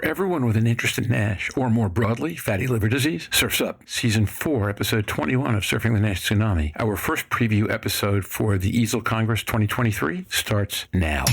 everyone with an interest in NASH, or more broadly, fatty liver disease. Surf's Up, Season 4, Episode 21 of Surfing the NASH Tsunami. Our first preview episode for the EASL Congress 2023 starts now.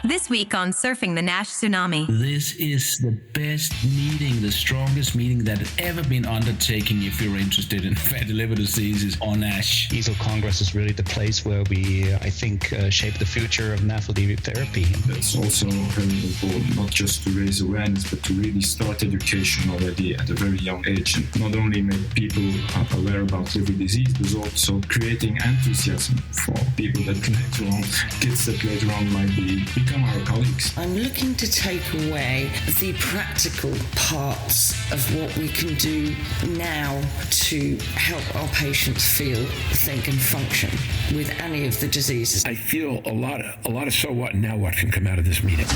This week on Surfing the NASH Tsunami. This is the best meeting, the strongest meeting that has ever been undertaken if you're interested in fatty liver diseases or NASH. EASL Congress is really the place where we, I think, shape the future of NAFLD therapy. It's also very important not just to raise awareness, but to really start education already at a very young age. And not only make people aware about liver disease, but also creating enthusiasm for people that later on, kids that later on might become our colleagues. I'm looking to take away the practical parts of what we can do now to help our patients feel, think and function with any of the diseases. I feel a lot of so what and now what can come out of this meeting.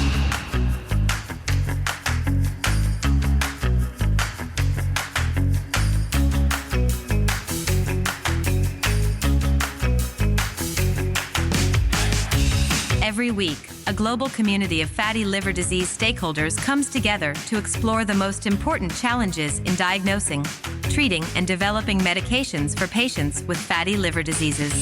Every week, a global community of fatty liver disease stakeholders comes together to explore the most important challenges in diagnosing, treating, and developing medications for patients with fatty liver diseases.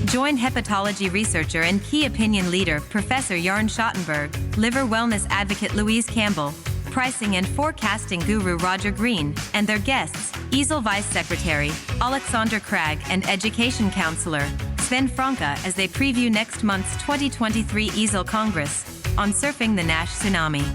Join hepatology researcher and key opinion leader Professor Jörn Schattenberg, liver wellness advocate Louise Campbell, pricing and forecasting guru Roger Green, and their guests, EASL Vice-Secretary Aleksander Krag and Education Councillor Sven Francque, as they preview next month's 2023 EASL Congress on Surfing the NASH Tsunami.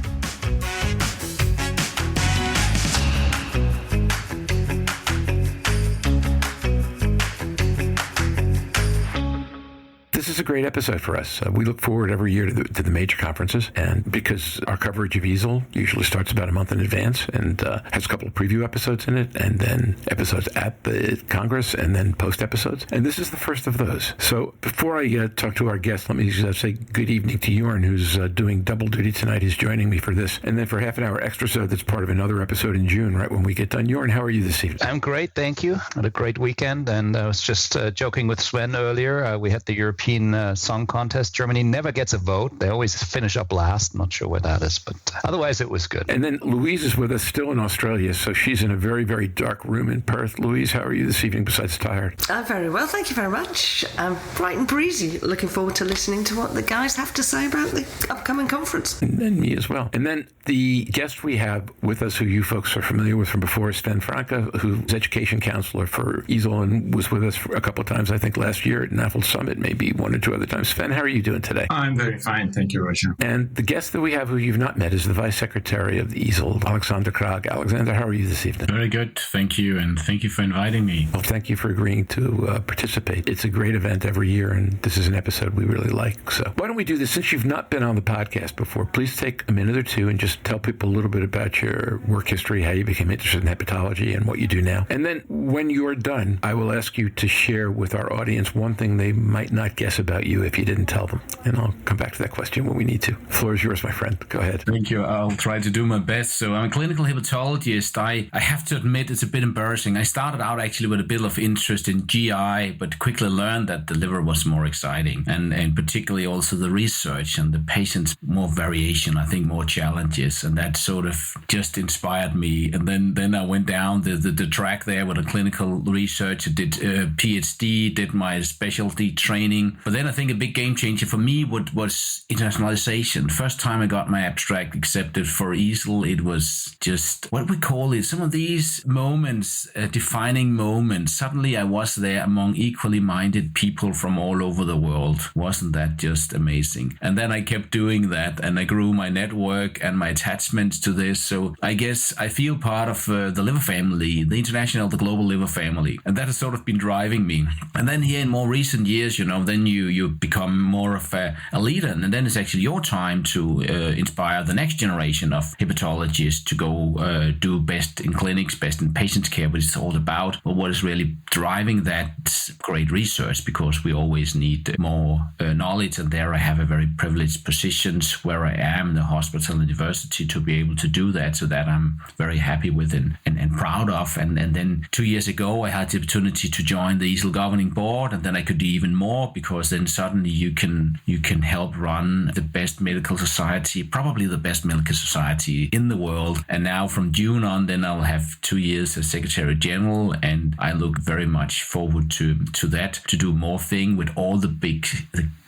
This is a great episode for us. We look forward every year to the major conferences, and because our coverage of EASL usually starts about a month in advance and has a couple of preview episodes in it, and then episodes at the Congress, and then post episodes. And this is the first of those. So before I talk to our guest, let me say good evening to Jörn, who's doing double duty tonight. He's joining me for this, and then for half an hour extra so that's part of another episode in June, right when we get done. Jörn, how are you this evening? I'm great, thank you. Had a great weekend, and I was just joking with Sven earlier. We had the European Song Contest. Germany never gets a vote. They always finish up last. Not sure where that is, but otherwise it was good. And then Louise is with us still in Australia, so she's in a very, very dark room in Perth. Louise, how are you this evening besides tired? Very well, thank you very much. I'm bright and breezy. Looking forward to listening to what the guys have to say about the upcoming conference. And me as well. And then the guest we have with us, who you folks are familiar with from before, is Sven Francque, who's Education Councillor for EASL and was with us for a couple of times, I think, last year at NAFLD Summit, maybe one or two other times. Sven, how are you doing today? I'm very fine, thank you, Roger. And the guest that we have who you've not met is the Vice-Secretary of the EASL, Aleksander Krag. Aleksander, how are you this evening? Very good, thank you, and thank you for inviting me. Well, thank you for agreeing to participate. It's a great event every year, and this is an episode we really like. So why don't we do this? Since you've not been on the podcast before, please take a minute or two and just tell people a little bit about your work history, how you became interested in hepatology, and what you do now. And then when you're done, I will ask you to share with our audience one thing they might not guess about you if you didn't tell them. And I'll come back to that question when we need to. The floor is yours, my friend. Go ahead. Thank you. I'll try to do my best. So I'm a clinical hepatologist. I have to admit it's a bit embarrassing. I started out actually with a bit of interest in GI, but quickly learned that the liver was more exciting, and particularly also the research and the patients, more variation, I think more challenges, and that sort of just inspired me. And then I went down the track there with a clinical research. I did a PhD, did my specialty training. But then I think a big game changer for me was internationalization. First time I got my abstract accepted for EASL, it was just, what we call it, some of these moments, defining moments. Suddenly I was there among equally minded people from all over the world. Wasn't that just amazing? And then I kept doing that, and I grew my network and my attachment to this. So I guess I feel part of the liver family, the international, the global liver family. And that has sort of been driving me. And then here in more recent years, then you become more of a leader. And then it's actually your time to inspire the next generation of hepatologists to go do best in clinics, best in patient care, but it's all about what is really driving that great research, because we always need more knowledge. And there I have a very privileged position where I am in the hospital and university to be able to do that. So that I'm very happy with and proud of. And then 2 years ago, I had the opportunity to join the EASL governing board, and then I could do even more because then suddenly you can help run the best medical society, probably the best medical society in the world. And now from June on, then I'll have 2 years as Secretary General, and I look very much forward to that, to do more thing with all the big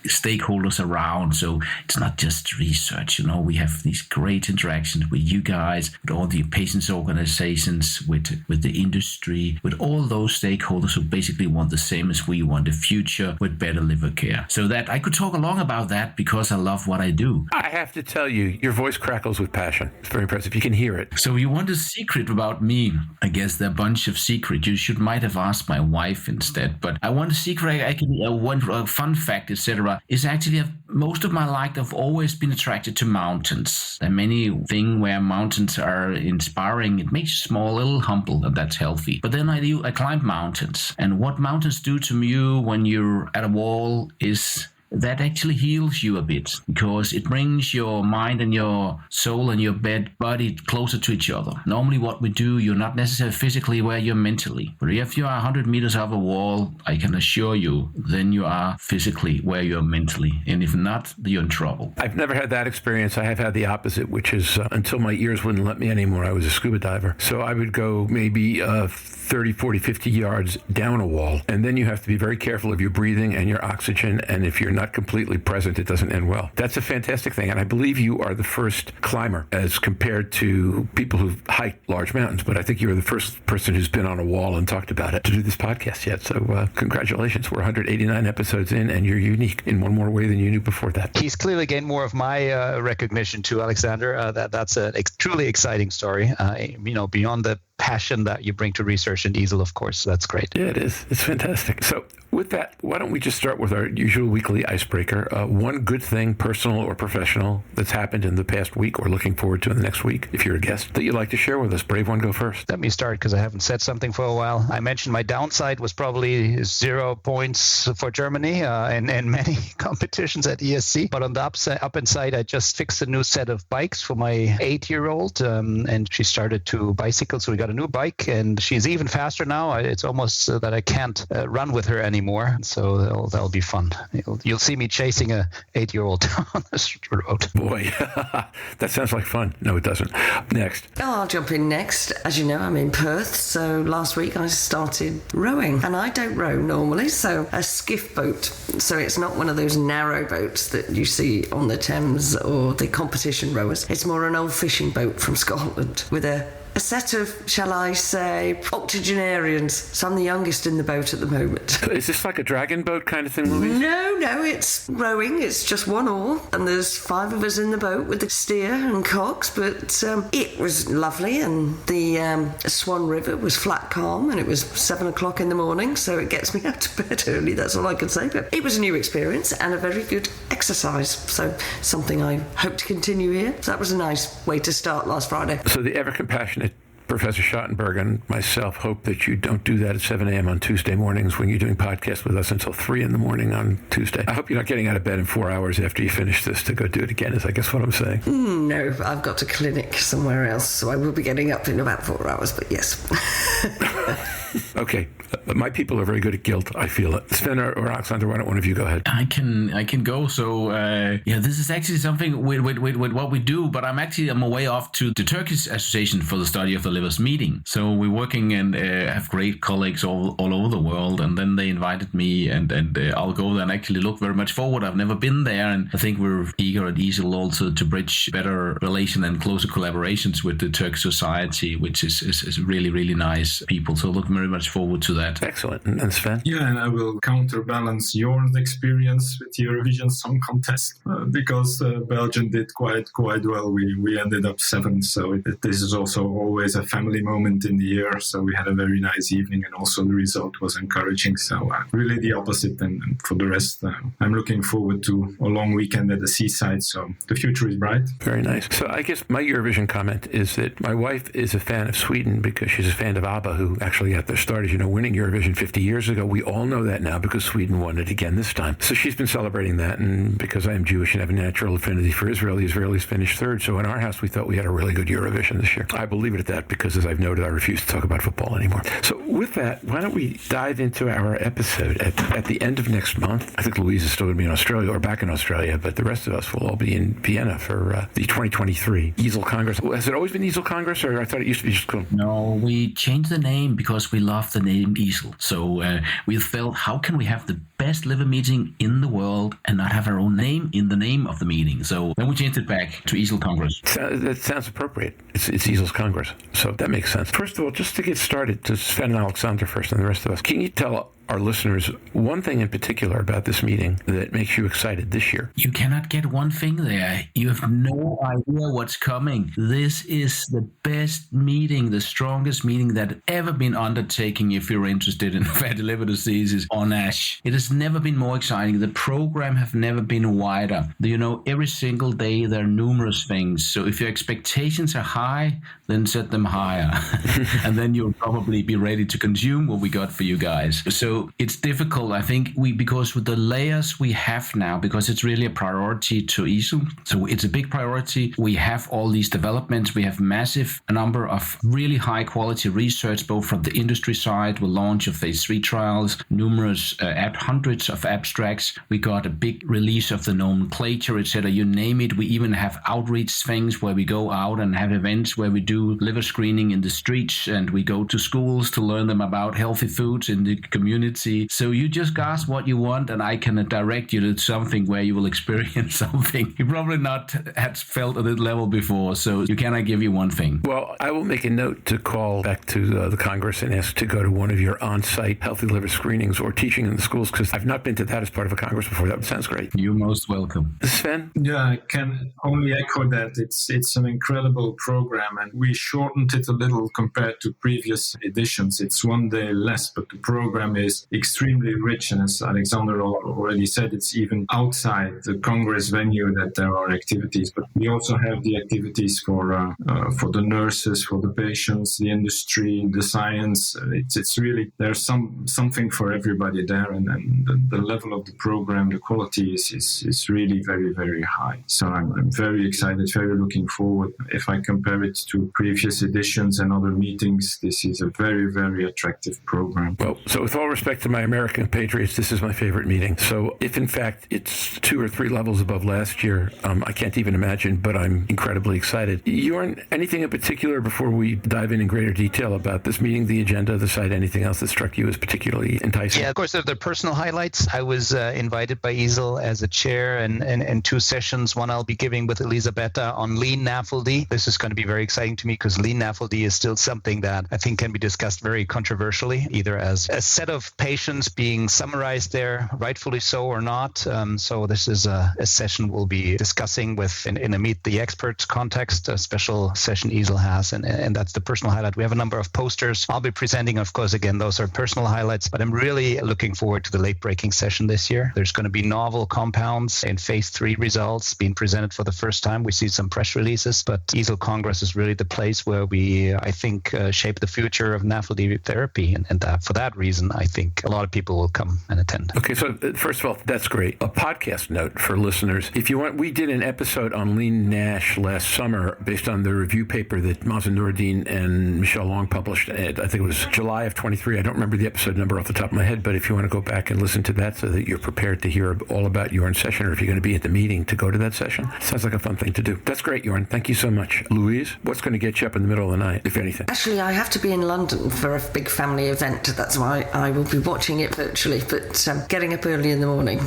stakeholders around. So it's not just research, we have these great interactions with you guys, with all the patients organizations, with the industry, with all those stakeholders who basically want the same as we want, a future with better liver care. So that I could talk along about that because I love what I do. I have to tell you, your voice crackles with passion. It's very impressive. You can hear it. So you want a secret about me? I guess there are a bunch of secrets. You might have asked my wife instead, but I want a secret. One fun fact, etc. is actually most of my life I've always been attracted to mountains. There are many things where mountains are inspiring. It makes you small, a little humble, and that's healthy. But then I climb mountains, and what mountains do to you when you're at a wall is that actually heals you a bit, because it brings your mind and your soul and your body closer to each other. Normally what we do, you're not necessarily physically where you're mentally. But if you are 100 meters off a wall, I can assure you, then you are physically where you're mentally. And if not, you're in trouble. I've never had that experience. I have had the opposite, which is until my ears wouldn't let me anymore, I was a scuba diver. So I would go maybe 30, 40, 50 yards down a wall. And then you have to be very careful of your breathing and your oxygen. And if you're not completely present, it doesn't end well. That's a fantastic thing. And I believe you are the first climber as compared to people who've hiked large mountains. But I think you're the first person who's been on a wall and talked about it to do this podcast yet. So congratulations. We're 189 episodes in, and you're unique in one more way than you knew before that. He's clearly gained more of my recognition too, Aleksander. That's a truly exciting story. Beyond the passion that you bring to research in EASL, of course. That's great. Yeah, it is. It's fantastic. So with that, why don't we just start with our usual weekly icebreaker. One good thing, personal or professional, that's happened in the past week or looking forward to in the next week, if you're a guest, that you'd like to share with us. Brave one, go first. Let me start because I haven't said something for a while. I mentioned my downside was probably 0 points for Germany in many competitions at ESC. But on the up and side, I just fixed a new set of bikes for my 8-year-old, and she started to bicycle. So we got a new bike, and she's even faster now. It's almost that I can't run with her anymore. So that'll be fun. You'll see me chasing a 8-year-old on the road. Boy, that sounds like fun. No, it doesn't. Next. I'll jump in next. As you know, I'm in Perth, so last week I started rowing. And I don't row normally, so a skiff boat. So it's not one of those narrow boats that you see on the Thames or the competition rowers. It's more an old fishing boat from Scotland with a set of, shall I say, octogenarians. So I'm the youngest in the boat at the moment. Is this like a dragon boat kind of thing, Louise? No, it's rowing. It's just one oar. And there's 5 of us in the boat with the steer and cox. But it was lovely. And the Swan River was flat calm. And it was 7 o'clock in the morning. So it gets me out of bed early. That's all I can say. But it was a new experience and a very good exercise. So something I hope to continue here. So that was a nice way to start last Friday. So the ever-compassionate Professor Schattenberg and myself hope that you don't do that at 7 a.m. on Tuesday mornings when you're doing podcasts with us until 3 in the morning on Tuesday. I hope you're not getting out of bed in 4 hours after you finish this to go do it again, is I guess what I'm saying. No, I've got a clinic somewhere else, so I will be getting up in about 4 hours, but yes. Okay. My people are very good at guilt. I feel it. Sven or Aleksander, why don't one of you go ahead? I can go. So this is actually something with what we do. But I'm away off to the Turkish Association for the Study of the Liver's meeting. So we're working and have great colleagues all over the world. And then they invited me, and I'll go there and actually look very much forward. I've never been there, and I think we're eager at EASL also to bridge better relation and closer collaborations with the Turkish Society, which is really, really nice people. So look very much forward to that. Excellent. And Sven? Yeah, and I will counterbalance Jörn's experience with the Eurovision Song Contest because Belgium did quite well. We ended up 7th, so this is also always a family moment in the year. So we had a very nice evening, and also the result was encouraging. So really the opposite. And for the rest, I'm looking forward to a long weekend at the seaside. So the future is bright. Very nice. So I guess my Eurovision comment is that my wife is a fan of Sweden because she's a fan of ABBA, who actually got their start as you know, winning Eurovision 50 years ago. We all know that now because Sweden won it again this time. So she's been celebrating that, and because I am Jewish and have a natural affinity for Israel, the Israelis finished third. So in our house, we thought we had a really good Eurovision this year. I believe it at that because, as I've noted, I refuse to talk about football anymore. So with that, why don't we dive into our episode at the end of next month? I think Louise is still going to be in Australia or back in Australia, but the rest of us will all be in Vienna for the 2023 EASL Congress. Has it always been EASL Congress, or I thought it used to be just called? No, we changed the name because we love the name EASL. So we felt, how can we have the best liver meeting in the world and not have our own name in the name of the meeting? So then we changed it back to EASL Congress. That sounds appropriate. It's EASL's Congress. So that makes sense. First of all, just to get started, to Sven and Aleksander first and the rest of us, can you tell our listeners one thing in particular about this meeting that makes you excited this year? You cannot get one thing there. You have no idea what's coming. This is the best meeting, the strongest meeting that ever been undertaken if you're interested in fatty liver diseases or NASH. It has never been more exciting. The program have never been wider. You know, every single day there are numerous things. So if your expectations are high, then set them higher. And then you'll probably be ready to consume what we got for you guys. So it's difficult, I think, because with the layers we have now, because it's really a priority to EASL. So it's a big priority. We have all these developments. We have massive number of really high quality research, both from the industry side, with launch of phase 3 trials, numerous hundreds of abstracts. We got a big release of the nomenclature, etc. You name it. We even have outreach things where we go out and have events where we do liver screening in the streets, and we go to schools to learn them about healthy foods in the community. So you just ask what you want, and I can direct you to something where you will experience something you probably not had felt at that level before. So you cannot give you one thing. Well, I will make a note to call back to the Congress and ask to go to one of your on-site healthy liver screenings or teaching in the schools, because I've not been to that as part of a Congress before. That sounds great. You're most welcome. Sven? Yeah, I can only echo that. It's an incredible program, and we shortened it a little compared to previous editions. It's one day less, but the program is extremely rich, and as Aleksander already said, it's even outside the Congress venue that there are activities. But we also have the activities for the nurses, for the patients, the industry, the science. It's really, there's something for everybody there, and the level of the program, the quality is really very, very high. So I'm very excited, very looking forward. If I compare it to previous editions and other meetings, this is a very, very attractive program. Well, so with all respect to my American patriots, this is my favorite meeting. So if in fact it's 2 or 3 levels above last year, I can't even imagine, but I'm incredibly excited. Jörn, anything in particular before we dive in greater detail about this meeting, the agenda, the site, anything else that struck you as particularly enticing? Yeah, of course, there are personal highlights. I was invited by EASL as a chair and 2 sessions. One I'll be giving with Elisabetta on lean NAFLD. This is going to be very exciting to me because lean NAFLD is still something that I think can be discussed very controversially, either as a set of patients being summarized there, rightfully so or not. So this is a session we'll be discussing in a Meet the Experts context, a special session EASL has, and that's the personal highlight. We have a number of posters. I'll be presenting, of course, again, those are personal highlights, but I'm really looking forward to the late-breaking session this year. There's going to be novel compounds and phase 3 results being presented for the first time. We see some press releases, but EASL Congress is really the place where we, I think, shape the future of NAFLD therapy, and that, for that reason, I think a lot of people will come and attend. Okay, so first of all, that's great. A podcast note for listeners. If you want, we did an episode on lean NASH last summer based on the review paper that Mazen Noureddin and Michelle Long published. I think it was July of 23. I don't remember the episode number off the top of my head, but if you want to go back and listen to that so that you're prepared to hear all about Jörn's session, or if you're going to be at the meeting to go to that session, sounds like a fun thing to do. That's great, Jörn. Thank you so much. Louise, what's going to get you up in the middle of the night, if anything? Actually, I have to be in London for a big family event. That's why I will be watching it virtually, but getting up early in the morning,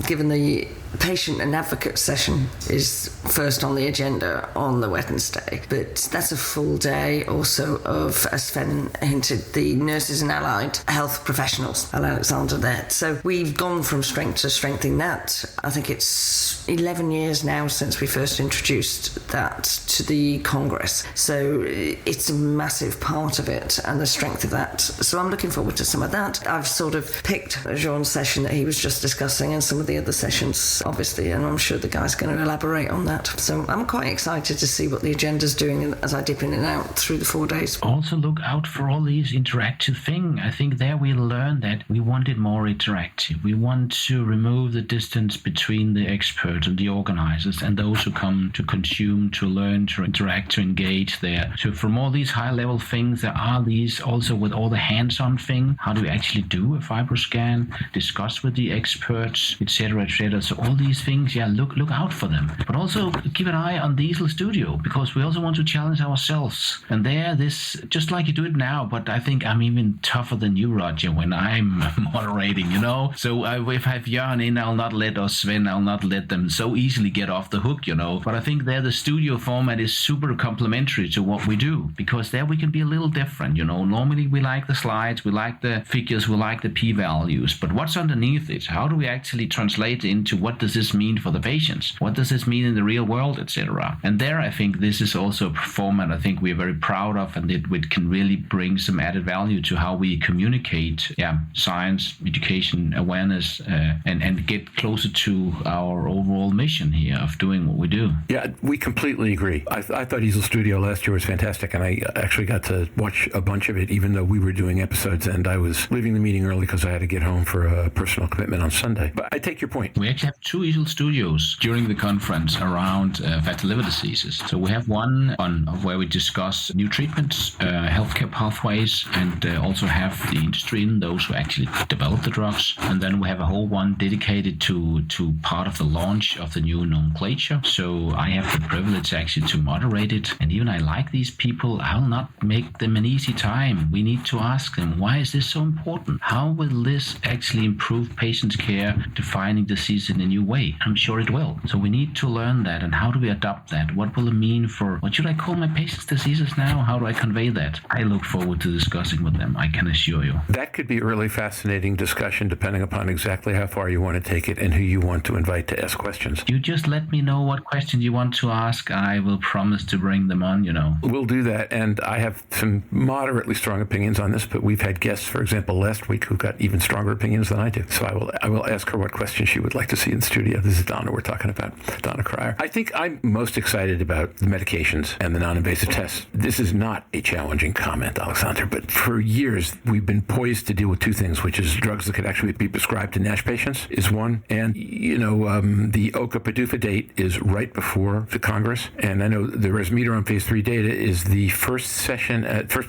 given the patient and advocate session is first on the agenda on the Wednesday, but that's a full day also of, as Sven hinted, the nurses and allied health professionals, Aleksander there. So we've gone from strength to strength in that. I think it's 11 years now since we first introduced that to the Congress. So it's a massive part of it and the strength of that. So I'm looking forward to some of that. I've sort of picked Jörn's session that he was just discussing and some of the other sessions conference, obviously, and I'm sure the guy's going to elaborate on that. So I'm quite excited to see what the agenda's doing as I dip in and out through the 4 days. Also look out for all these interactive things. I think there we learn that we want it more interactive. We want to remove the distance between the experts and the organizers and those who come to consume, to learn, to interact, to engage there. So from all these high-level things, there are these also with all the hands-on thing. How do we actually do a fibroscan? Discuss with the experts, etc., etc. So all these things, look out for them. But also keep an eye on the EASL Studio, because we also want to challenge ourselves. And there, this, just like you do it now, but I think I'm even tougher than you, Roger, when I'm moderating, you know? So if I have Jörn in, I'll not let, or Sven, I'll not let them so easily get off the hook, you know? But I think there the studio format is super complementary to what we do, because there we can be a little different, you know? Normally we like the slides, we like the figures, we like the p-values, but what's underneath it? How do we actually translate into what does this mean for the patients? What does this mean in the real world, etc.? And there I think this is also a format I think we're very proud of, and it can really bring some added value to how we communicate science, education, awareness, and get closer to our overall mission here of doing what we do. Yeah, we completely agree. I thought EASL Studio last year was fantastic, and I actually got to watch a bunch of it, even though we were doing episodes, and I was leaving the meeting early because I had to get home for a personal commitment on Sunday. But I take your point. We actually have 2 EASL studios during the conference around fatty liver diseases. So we have one on where we discuss new treatments, healthcare pathways, and also have the industry and those who actually develop the drugs. And then we have a whole one dedicated to part of the launch of the new nomenclature. So I have the privilege actually to moderate it. And even I like these people, I'll not make them an easy time. We need to ask them, why is this so important? How will this actually improve patients' care, defining disease in a new way? I'm sure it will. So we need to learn that. And how do we adopt that? What will it mean for, what should I call my patients' diseases now? How do I convey that? I look forward to discussing with them, I can assure you. That could be a really fascinating discussion depending upon exactly how far you want to take it and who you want to invite to ask questions. You just let me know what questions you want to ask. I will promise to bring them on, you know. We'll do that, and I have some moderately strong opinions on this, but we've had guests, for example, last week who got even stronger opinions than I do. So I will ask her what questions she would like to see in the studio. This is Donna we're talking about, Donna Cryer. I think I'm most excited about the medications and the non-invasive tests. This is not a challenging comment, Aleksander, but for years we've been poised to deal with 2 things, which is drugs that could actually be prescribed to NASH patients is one, and the OCA PDUFA date is right before the Congress, and I know the resmetirom phase 3 data is the first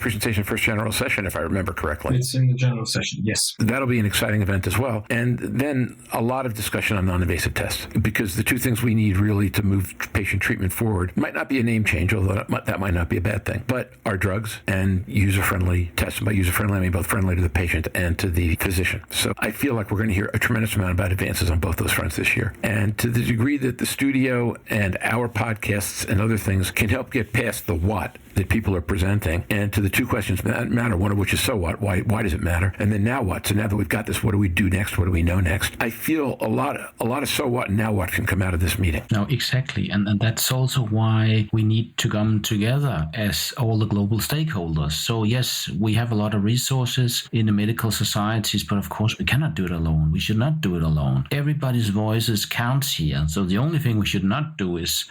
presentation, first general session, if I remember correctly. It's in the general session, yes. That'll be an exciting event as well, and then a lot of discussion on non-invasive tests, because the 2 things we need really to move patient treatment forward might not be a name change, although that might not be a bad thing, but are drugs and user-friendly tests. By user-friendly, I mean both friendly to the patient and to the physician. So I feel like we're going to hear a tremendous amount about advances on both those fronts this year. And to the degree that the studio and our podcasts and other things can help get past the what that people are presenting, and to the 2 questions that matter, one of which is so what, why does it matter, and then now what? So now that we've got this, what do we do next? What do we know next? I feel a lot of so what and now what can come out of this meeting. No, exactly, and that's also why we need to come together as all the global stakeholders. So yes, we have a lot of resources in the medical societies, but of course we cannot do it alone. We should not do it alone. Everybody's voices counts here. So the only thing we should not do is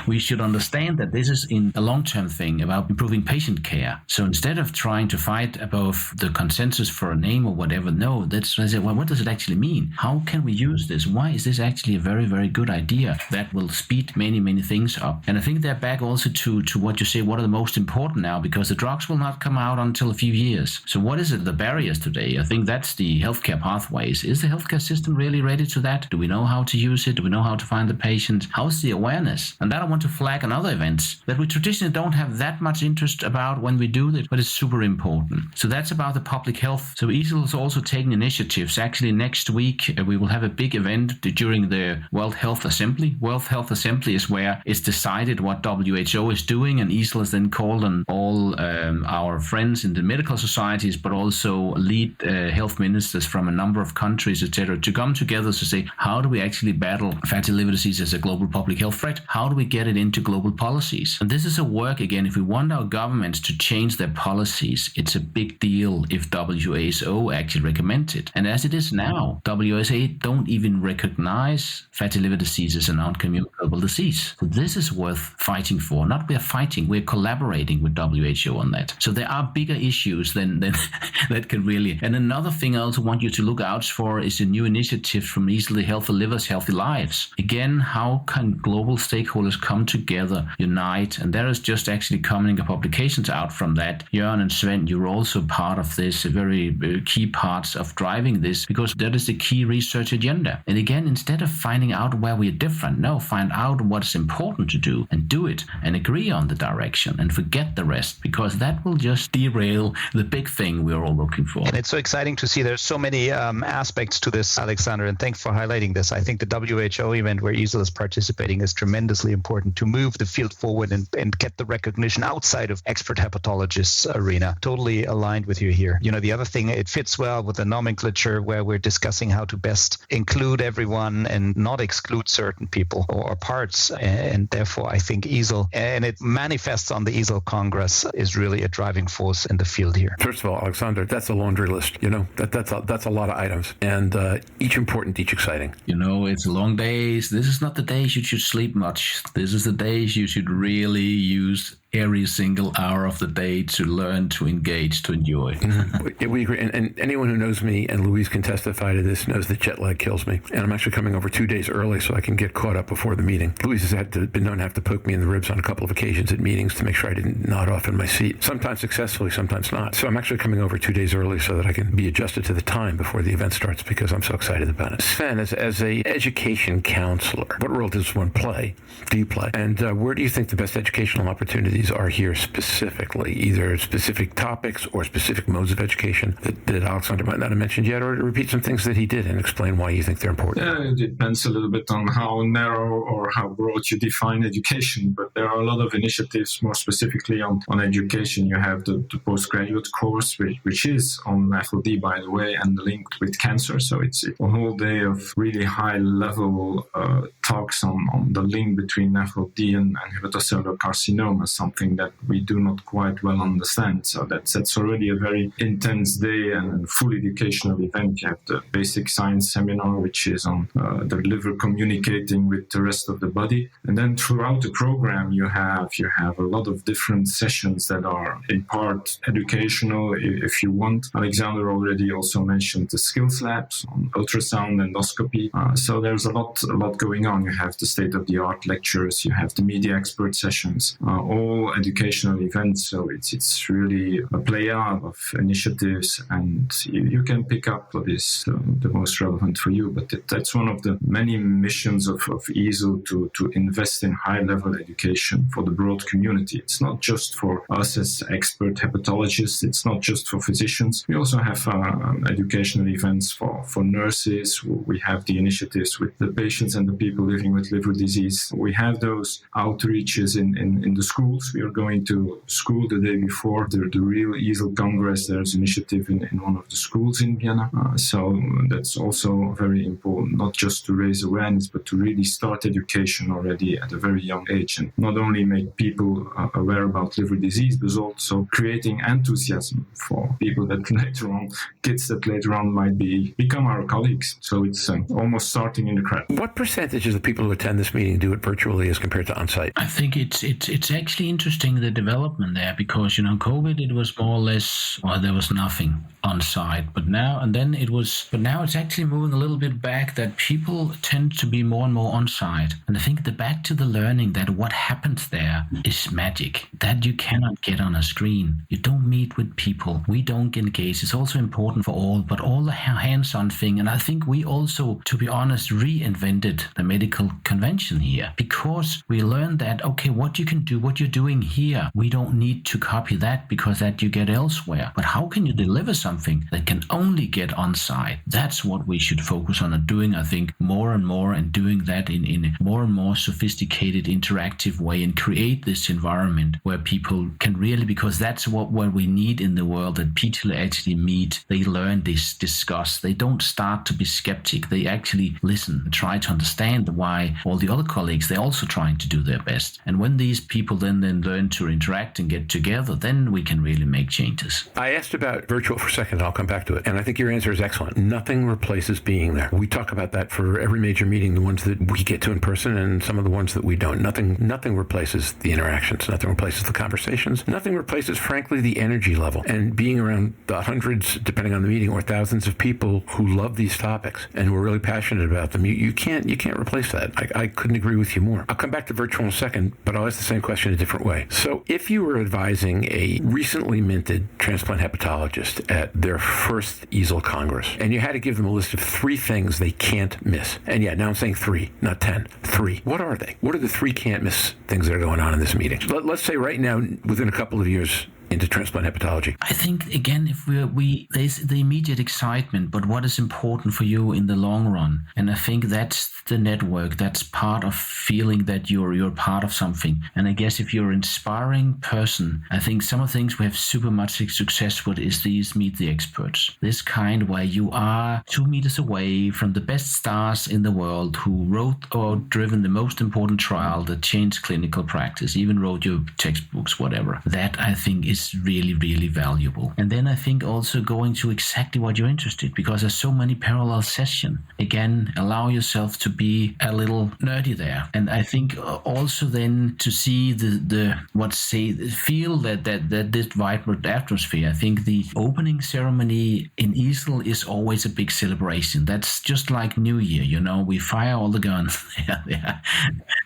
we should understand that this is in a long-term thing about improving patient care. So instead of trying to fight above the consensus for a name or whatever, no, that's well, what does it actually mean? How can we use this? Why is this actually a very, very good idea that will speed many, many things up? And I think they're back also to what you say, what are the most important now, because the drugs will not come out until a few years. So what is it, the barriers today? I think that's the healthcare pathways. Is the healthcare system really ready to that? Do we know how to use it? Do we know how to find the patients? How's the awareness? And that I want to flag on other events that we traditionally don't have that much interest about when we do that, but it's super important. So that's about the public health. So EASL is also taking initiatives. Actually, next week, we will have a big event during the World Health Assembly. World Health Assembly is where it's decided what WHO is doing, and EASL is then called on all our friends in the medical societies, but also lead health ministers from a number of countries, etc., to come together to say, how do we actually battle fatty liver disease as a global public health threat? How do we get get it into global policies. And this is a work, again, if we want our governments to change their policies, it's a big deal if WASO actually recommends it. And as it is now, WASO don't even recognize fatty liver disease as a non-communicable disease. So this is worth fighting for. Not we're fighting, we're collaborating with WHO on that. So there are bigger issues than that can really. And another thing I also want you to look out for is a new initiative from EASL Healthy Livers, Healthy Lives. Again, how can global stakeholders come together, unite? And there is just actually coming publications out from that. Jörn and Sven, you're also part of this, very key parts of driving this, because that is the key research agenda. And again, instead of finding out where we're different, no, find out what's important to do and do it and agree on the direction and forget the rest, because that will just derail the big thing we're all looking for. And it's so exciting to see there's so many aspects to this, Aleksander, and thanks for highlighting this. I think the WHO event where EASL is participating is tremendously important to move the field forward and get the recognition outside of expert hepatologists arena. Totally aligned with you here. You know, the other thing, it fits well with the nomenclature where we're discussing how to best include everyone and not exclude certain people or parts. And therefore, I think EASL, and it manifests on the EASL Congress, is really a driving force in the field here. First of all, Aleksander, that's a laundry list. You know, that's a lot of items, and each important, each exciting. You know, it's long days. This is not the days you should sleep much. This is the days you should really use every single hour of the day to learn, to engage, to enjoy. We agree. And anyone who knows me, and Louise can testify to this, knows that jet lag kills me. And I'm actually coming over 2 days early so I can get caught up before the meeting. Louise has been known to have to poke me in the ribs on a couple of occasions at meetings to make sure I didn't nod off in my seat. Sometimes successfully, sometimes not. So I'm actually coming over 2 days early so that I can be adjusted to the time before the event starts, because I'm so excited about it. Sven, as a education counselor, what role does one play? Do you play? And where do you think the best educational opportunities are here specifically, either specific topics or specific modes of education that Aleksander might not have mentioned yet, or to repeat some things that he did and explain why you think they're important? Yeah, it depends a little bit on how narrow or how broad you define education, but there are a lot of initiatives more specifically on education. You have the postgraduate course, which is on NAFLD, by the way, and linked with cancer. So it's a whole day of really high-level talks on the link between NAFLD and hepatocellular carcinoma, something that we do not quite well understand. So that's already a very intense day and full educational event. You have the basic science seminar, which is on the liver communicating with the rest of the body. And then throughout the program, you have a lot of different sessions that are in part educational, if you want. Aleksander already also mentioned the skills labs on ultrasound, endoscopy. So there's a lot going on. You have the state-of-the-art lectures, you have the media expert sessions, all educational events. So it's really a play-out of initiatives, and you can pick up what is the most relevant for you. But that's one of the many missions of EASL to invest in high-level education for the broad community. It's not just for us as expert hepatologists. It's not just for physicians. We also have educational events for nurses. We have the initiatives with the patients and the people living with liver disease. We have those outreaches in the schools. We are going to school the day before the real EASL Congress. There's an initiative in one of the schools in Vienna. So that's also very important, not just to raise awareness, but to really start education already at a very young age, and not only make people aware about liver disease, but also creating enthusiasm for people that later on, kids that later on might become our colleagues. So it's almost starting in the crowd. What percentage of the people who attend this meeting do it virtually as compared to on-site? I think it's actually interesting, the development there, because, you know, COVID, it was more or less, well, there was nothing on site, but now it's actually moving a little bit back, that people tend to be more and more on site. And I think back to the learning that what happens there is magic that you cannot get on a screen. You don't meet with people. We don't engage. It's also important for all, but all the hands-on thing. And I think we also, to be honest, reinvented the medical convention here, because we learned that, okay, what you can do, what you're doing here, we don't need to copy that because that you get elsewhere. But how can you deliver something something that can only get on site. That's what we should focus on and doing, I think, more and more, and doing that in a more and more sophisticated, interactive way, and create this environment where people can really, because that's what we need in the world, that people actually meet, they learn, they discuss, they don't start to be skeptic, they actually listen and try to understand why all the other colleagues, they're also trying to do their best. And when these people then learn to interact and get together, then we can really make changes. I asked about virtual for a second, I'll come back to it. And I think your answer is excellent. Nothing replaces being there. We talk about that for every major meeting, the ones that we get to in person and some of the ones that we don't. Nothing replaces the interactions. Nothing replaces the conversations. Nothing replaces, frankly, the energy level. And being around the hundreds, depending on the meeting, or thousands of people who love these topics and who are really passionate about them, you can't replace that. I couldn't agree with you more. I'll come back to virtual in a second, but I'll ask the same question a different way. So if you were advising a recently minted transplant hepatologist at their first EASL Congress, and you had to give them a list of 3 things they can't miss, and yeah, now I'm saying 3, not 10, 3. What are they? What are the 3 can't miss things that are going on in this meeting? Let's say right now, within a couple of years, into transplant hepatology? I think, again, if there's the immediate excitement, but what is important for you in the long run? And I think that's the network. That's part of feeling that you're part of something. And I guess if you're an inspiring person, I think some of the things we have super much success with is these meet the experts. This kind where you are 2 meters away from the best stars in the world who wrote or driven the most important trial that changed clinical practice, even wrote your textbooks, whatever. That, I think, is really, really valuable. And then I think also going to exactly what you're interested in, because there's so many parallel sessions. Again, allow yourself to be a little nerdy there. And I think also then to see feel that this vibrant atmosphere. I think the opening ceremony in EASL is always a big celebration. That's just like New Year, we fire all the guns,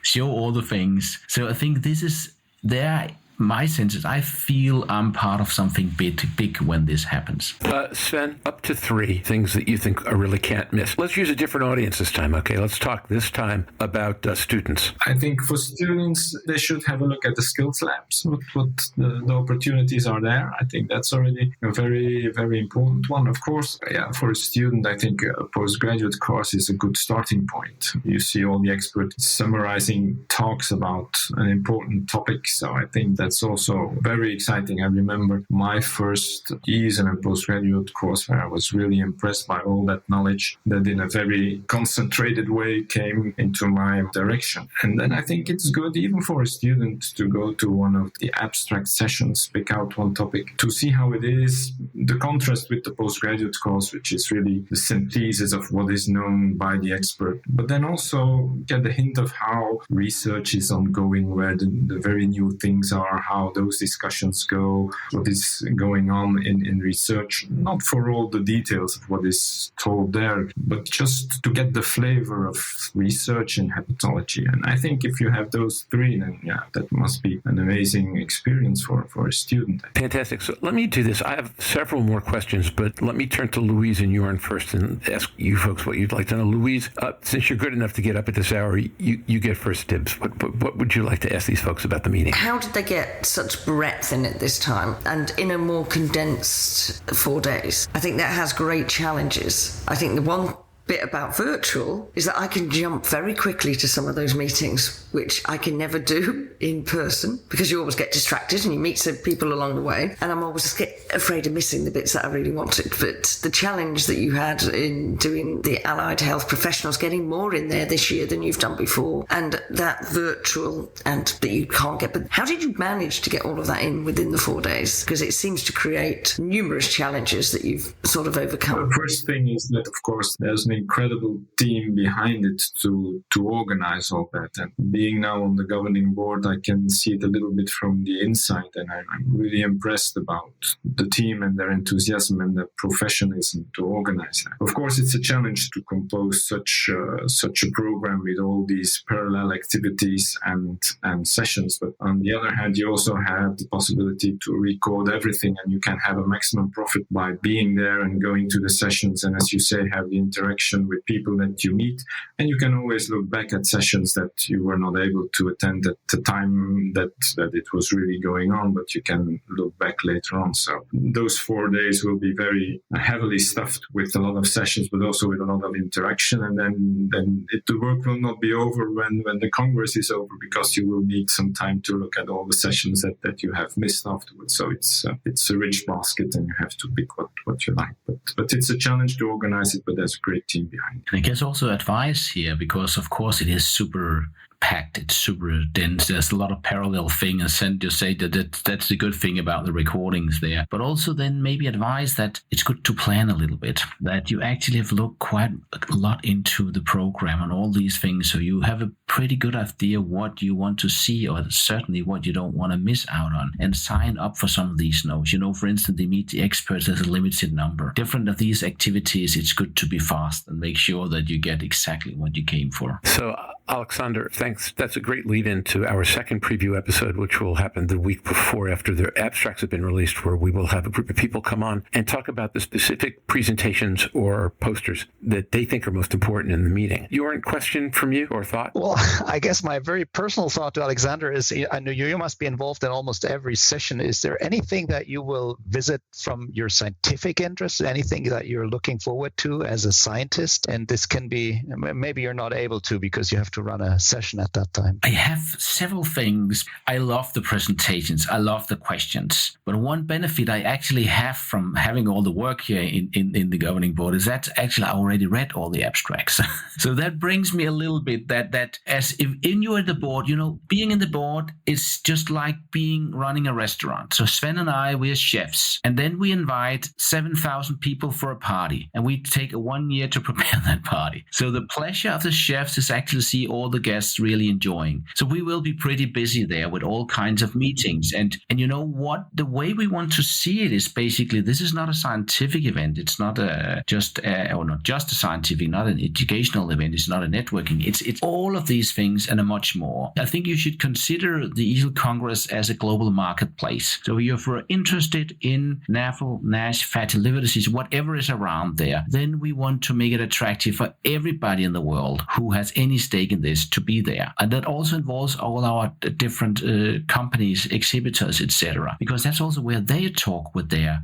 show all the things. So I think this is there. My sense is I feel I'm part of something big when this happens. Sven, up to 3 things that you think I really can't miss. Let's use a different audience this time, okay? Let's talk this time about students. I think for students, they should have a look at the skills labs, what the opportunities are there. I think that's already a very, very important one. Of course, for a student, I think a postgraduate course is a good starting point. You see all the experts summarizing talks about an important topic, so I think that's also very exciting. I remember my first EASL and postgraduate course where I was really impressed by all that knowledge that in a very concentrated way came into my direction. And then I think it's good even for a student to go to one of the abstract sessions, pick out one topic to see how it is, the contrast with the postgraduate course, which is really the synthesis of what is known by the expert, but then also get a hint of how research is ongoing, where the very new things are, how those discussions go, what is going on in research, not for all the details of what is told there, but just to get the flavor of research in hepatology. And I think if you have those 3, then that must be an amazing experience for a student. Fantastic. So let me do this. I have several more questions, but let me turn to Louise and Jörn first and ask you folks what you'd like to know. Louise, since you're good enough to get up at this hour, you get first dibs. What would you like to ask these folks about the meeting? How did they get such breadth in it this time and in a more condensed 4 days? I think that has great challenges. I think the one bit about virtual is that I can jump very quickly to some of those meetings, which I can never do in person because you always get distracted and you meet some people along the way, and I'm always afraid of missing the bits that I really wanted. But the challenge that you had in doing the allied health professionals, getting more in there this year than you've done before, and that virtual and that you can't get, but how did you manage to get all of that in within the 4 days? Because it seems to create numerous challenges that you've sort of overcome. The first thing is that, of course, there's an incredible team behind it to organize all that. And being now on the governing board, I can see it a little bit from the inside, and I'm really impressed about the team and their enthusiasm and their professionalism to organize that. Of course, it's a challenge to compose such a program with all these parallel activities and sessions. But on the other hand, you also have the possibility to record everything, and you can have a maximum profit by being there and going to the sessions, and as you say, have the interaction interaction with people that you meet. And you can always look back at sessions that you were not able to attend at the time that it was really going on, but you can look back later on. So those 4 days will be very heavily stuffed with a lot of sessions, but also with a lot of interaction. And then the work will not be over when the Congress is over, because you will need some time to look at all the sessions that you have missed afterwards. So it's a rich basket, and you have to pick what you like. But it's a challenge to organize it, but there's a great team behind it. And I guess also advice here, because of course it is super packed, it's super dense, there's a lot of parallel things, and you say that's the good thing about the recordings there. But also then maybe advise that it's good to plan a little bit, that you actually have looked quite a lot into the program and all these things, so you have a pretty good idea what you want to see, or certainly what you don't want to miss out on, and sign up for some of these notes. For instance, they meet the experts, there's a limited number. Different of these activities, it's good to be fast and make sure that you get exactly what you came for. So, Aleksander, thanks. That's a great lead into our second preview episode, which will happen the week before, after the abstracts have been released, where we will have a group of people come on and talk about the specific presentations or posters that they think are most important in the meeting. Jörn, question from you or thought? Well, I guess my very personal thought to Aleksander is, I know you must be involved in almost every session. Is there anything that you will visit from your scientific interest, anything that you're looking forward to as a scientist? And this can be, maybe you're not able to because you have to run a session at that time. I have several things. I love the presentations. I love the questions. But one benefit I actually have from having all the work here in the governing board is that actually I already read all the abstracts. So that brings me a little bit that as if you're in the board, being in the board is just like running a restaurant. So Sven and I, we're chefs. And then we invite 7,000 people for a party. And we take 1 year to prepare that party. So the pleasure of the chefs is actually to see all the guests really enjoying. So we will be pretty busy there with all kinds of meetings. And you know what? The way we want to see it is basically, this is not a scientific event. It's not not just a scientific, not an educational event. It's not a networking. It's all of these things and a much more. I think you should consider the EASL Congress as a global marketplace. So if you're interested in NAFL, NASH, fatty liver disease, whatever is around there, then we want to make it attractive for everybody in the world who has any stake in this to be there. And that also involves all our different companies, exhibitors, etc. Because that's also where they talk with their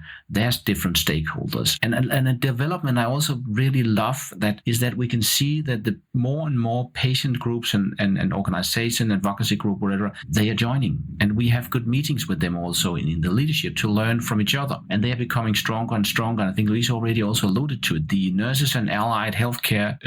different stakeholders. And a development I also really love that we can see that the more and more patient groups and organization, advocacy group, whatever, they are joining. And we have good meetings with them also in the leadership to learn from each other. And they are becoming stronger and stronger. And I think Louise already also alluded to it. The nurses and allied healthcare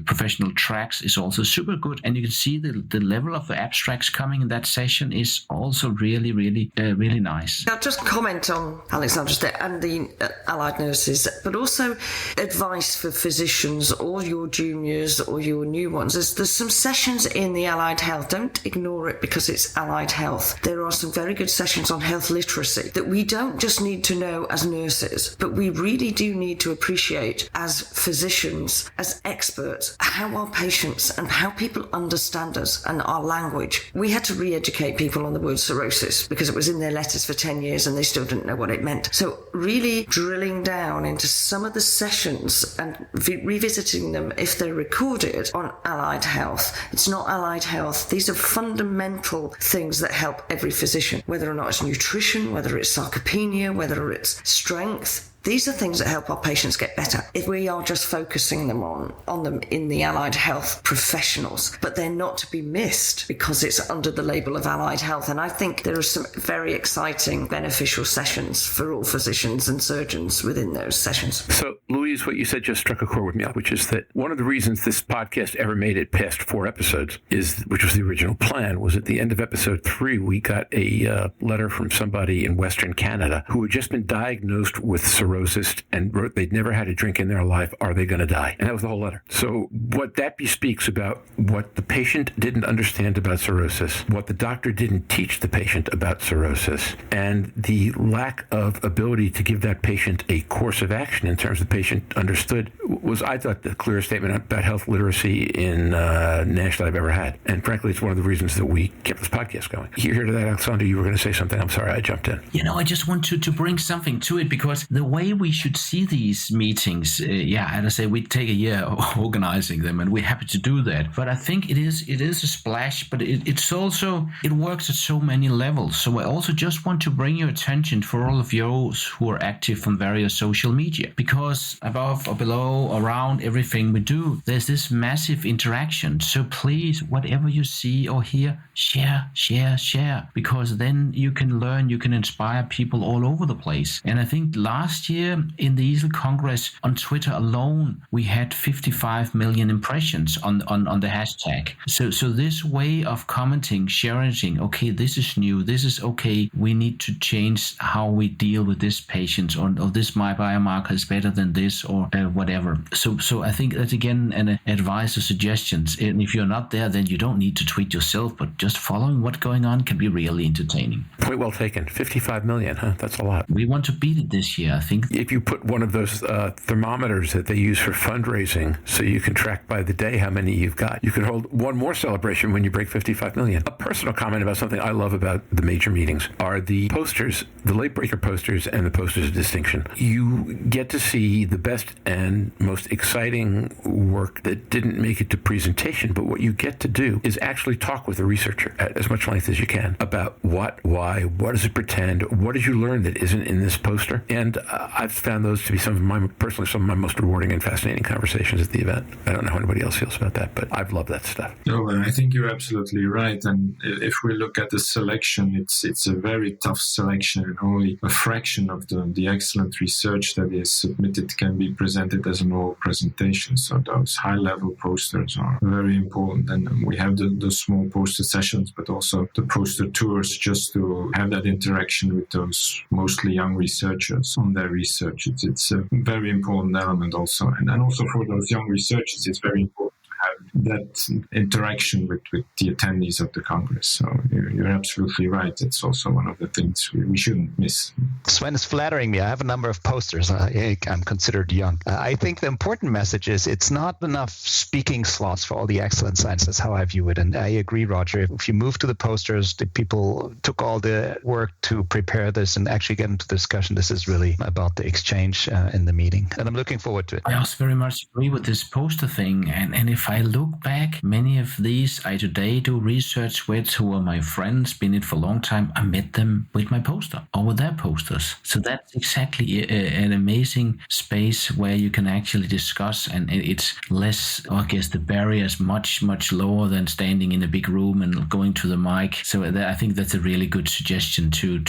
professional tracks is also super good. And you can see the level of the abstracts coming in that session is also really, really, really nice. I'll just comment on Aleksander's there and the allied nurses, but also advice for physicians or your juniors or your new ones. There's some sessions in the allied health. Don't ignore it because it's allied health. There are some very good sessions on health literacy that we don't just need to know as nurses, but we really do need to appreciate as physicians, as experts, how our patients and how people understand us and our language. We had to re-educate people on the word cirrhosis because it was in their letters for 10 years and they still didn't know what it meant. So really drilling down into some of the sessions and revisiting them if they're recorded on allied health. It's not allied health. These are fundamental things that help every physician, whether or not it's nutrition, whether it's sarcopenia, whether it's strength. These are things that help our patients get better. If we are just focusing them on them in the allied health professionals, but they're not to be missed because it's under the label of allied health. And I think there are some very exciting, beneficial sessions for all physicians and surgeons within those sessions. So, Louise, what you said just struck a chord with me, which is that one of the reasons this podcast ever made it past 4 episodes which was the original plan, was at the end of episode 3, we got a letter from somebody in Western Canada who had just been diagnosed with cirrhosis and wrote they'd never had a drink in their life. Are they going to die? And that was the whole letter. So what that bespeaks about what the patient didn't understand about cirrhosis, what the doctor didn't teach the patient about cirrhosis, and the lack of ability to give that patient a course of action in terms of the patient understood was, I thought, the clearest statement about health literacy in NASH that I've ever had. And frankly, it's one of the reasons that we kept this podcast going. You hear to that, Aleksander, you were going to say something. I'm sorry, I jumped in. I just want to bring something to it because the way way we should see these meetings, and I say we take a year organizing them, and we're happy to do that. But I think it is a splash, but it's also, it works at so many levels. So I also just want to bring your attention for all of those who are active on various social media, because above or below, around everything we do, there's this massive interaction. So please, whatever you see or hear, share, because then you can learn, you can inspire people all over the place. And I think last year in the EASL Congress on Twitter alone, we had 55 million impressions on the hashtag. So this way of commenting, sharing, okay, this is new, this is okay, we need to change how we deal with this patient, or this my biomarker is better than this, or whatever. So I think that's again an advice or suggestions. And if you're not there, then you don't need to tweet yourself, but just following what's going on can be really entertaining. Point well taken. 55 million, huh? That's a lot. We want to beat it this year, I think. If you put one of those thermometers that they use for fundraising, so you can track by the day how many you've got, you can hold one more celebration when you break 55 million. A personal comment about something I love about the major meetings are the posters, the late breaker posters and the posters of distinction. You get to see the best and most exciting work that didn't make it to presentation, but what you get to do is actually talk with a researcher at as much length as you can about what, why, what does it pretend, what did you learn that isn't in this poster? And I've found those to be some of my most rewarding and fascinating conversations at the event. I don't know how anybody else feels about that, but I've loved that stuff. No, and I think you're absolutely right. And if we look at the selection, it's a very tough selection, and only a fraction of the excellent research that is submitted can be presented as an oral presentation. So those high-level posters are very important. And we have the small poster sessions, but also the poster tours, just to have that interaction with those mostly young researchers on their research. It's a very important element also. And also for those young researchers, it's very important to have that interaction with the attendees of the Congress. So you're absolutely right. It's also one of the things we shouldn't miss. Sven is flattering me. I have a number of posters. I'm considered young. I think the important message is it's not enough speaking slots for all the excellent science. That's how I view it. And I agree, Roger. If you move to the posters, the people took all the work to prepare this and actually get into the discussion. This is really about the exchange in the meeting. And I'm looking forward to it. I also very much agree with this poster thing. And if I look back, many of these I today do research with, who are my friends, been in it for a long time, I met them with my poster or with their posters. So that's exactly an amazing space where you can actually discuss, and it's less, I guess the barrier is much lower than standing in a big room and going to the mic. So I think that's a really good suggestion to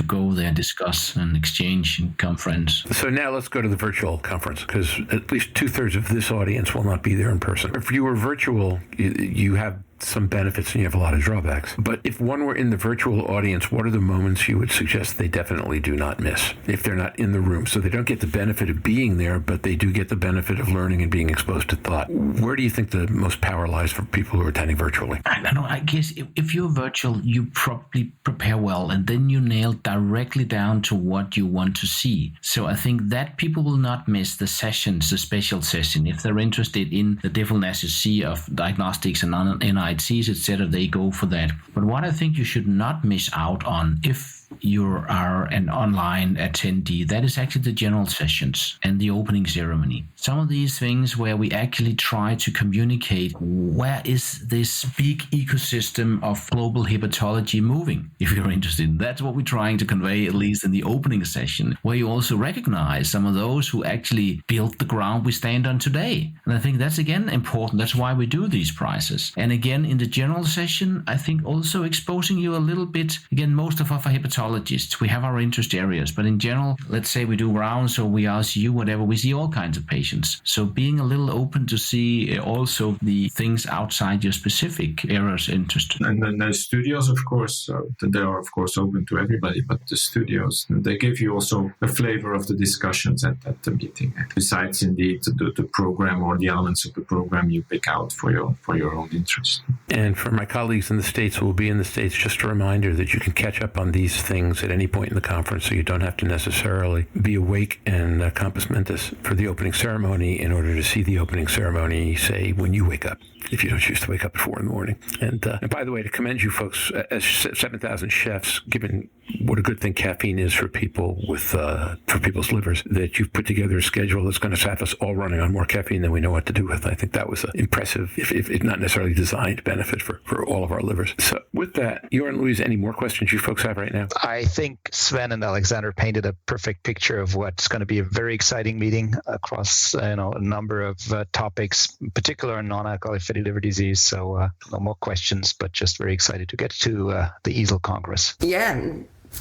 go there and discuss and exchange and become friends. So now let's go to the virtual conference, because at least 2/3 of this audience will not be there in person. If you were virtual, you have some benefits and you have a lot of drawbacks. But if one were in the virtual audience, what are the moments you would suggest they definitely do not miss if they're not in the room? So they don't get the benefit of being there, but they do get the benefit of learning and being exposed to thought. Where do you think the most power lies for people who are attending virtually? I don't know. I guess if you're virtual, you probably prepare well, and then you nail directly down to what you want to see. So I think that people will not miss the sessions, the special session. If they're interested in the different SSC of diagnostics and NITs, etc., they go for that. But what I think you should not miss out on, if you are an online attendee, that is actually the general sessions and the opening ceremony. Some of these things where we actually try to communicate where is this big ecosystem of global hepatology moving, if you're interested. That's what we're trying to convey, at least in the opening session, where you also recognize some of those who actually built the ground we stand on today. And I think that's again important. That's why we do these prizes. And again, in the general session, I think also exposing you a little bit, again, most of us are hepatologists. We have our interest areas, but in general, let's say we do rounds or we ask you whatever, we see all kinds of patients. So being a little open to see also the things outside your specific areas of interest. And then the studios, of course, they are of course open to everybody, but the studios, they give you also a flavor of the discussions at the meeting. Besides indeed the program or the elements of the program you pick out for your own interest. And for my colleagues in the States who will be in the States, just a reminder that you can catch up on these things at any point in the conference, so you don't have to necessarily be awake and compos mentis for the opening ceremony in order to see the opening ceremony, say, when you wake up. if you don't choose to wake up at 4 a.m. And by the way, to commend you folks as 7,000 chefs, given what a good thing caffeine is for people with for people's livers, that you've put together a schedule that's going to have us all running on more caffeine than we know what to do with. I think that was impressive, if not necessarily designed benefit for all of our livers. So with that, Jörn and Louise, any more questions you folks have right now? I think Sven and Aleksander painted a perfect picture of what's going to be a very exciting meeting across a number of topics, in particular on non-alcoholic fatty liver disease. So no more questions, but just very excited to get to the EASL Congress. Yeah.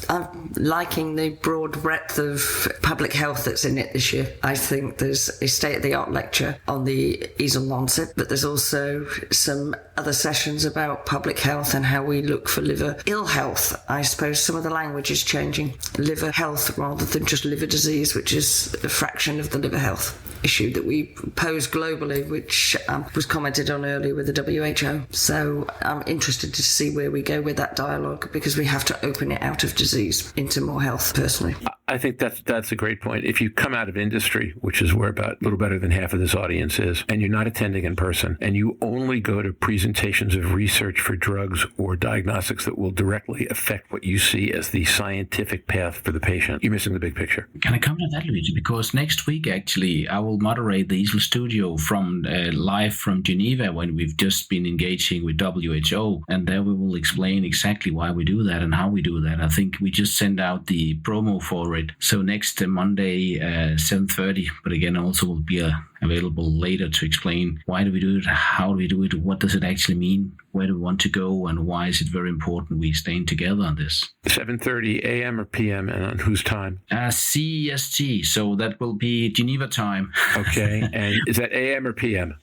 I'm liking the broad breadth of public health that's in it this year. I think there's a state-of-the-art lecture on the EASL Lancet, but there's also some other sessions about public health and how we look for liver ill health. I suppose some of the language is changing. Liver health rather than just liver disease, which is a fraction of the liver health issue that we pose globally, which was commented on earlier with the WHO. So I'm interested to see where we go with that dialogue, because we have to open it out of disease into more health, personally. I think that's a great point. If you come out of industry, which is where about a little better than half of this audience is, and you're not attending in person, and you only go to presentations of research for drugs or diagnostics that will directly affect what you see as the scientific path for the patient, you're missing the big picture. Can I come to that, Louise? Because next week, actually, I will moderate the EASL Studio from live from Geneva, when we've just been engaging with WHO, and there we will explain exactly why we do that and how we do that. I think we just send out the promo for it. So next Monday, 7:30, but again, also will be available later to explain why do we do it, how do we do it, what does it actually mean, where do we want to go, and why is it very important we staying together on this. 7:30 a.m. or p.m. and on whose time? CEST, so that will be Geneva time. Okay, and is that a.m. or p.m.?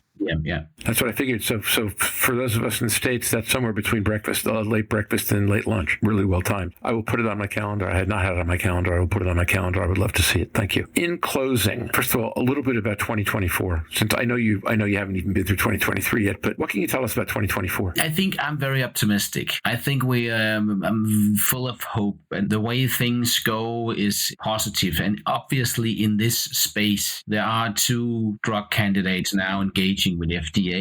Yeah. That's what I figured. So for those of us in the States, that's somewhere between breakfast, late breakfast and late lunch. Really well timed. I will put it on my calendar. I had not had it on my calendar. I will put it on my calendar. I would love to see it. Thank you. In closing, first of all, a little bit about 2024. Since I know you haven't even been through 2023 yet, but what can you tell us about 2024? I think I'm very optimistic. I think I'm full of hope, and the way things go is positive. And obviously in this space, there are 2 drug candidates now engaging with FDA.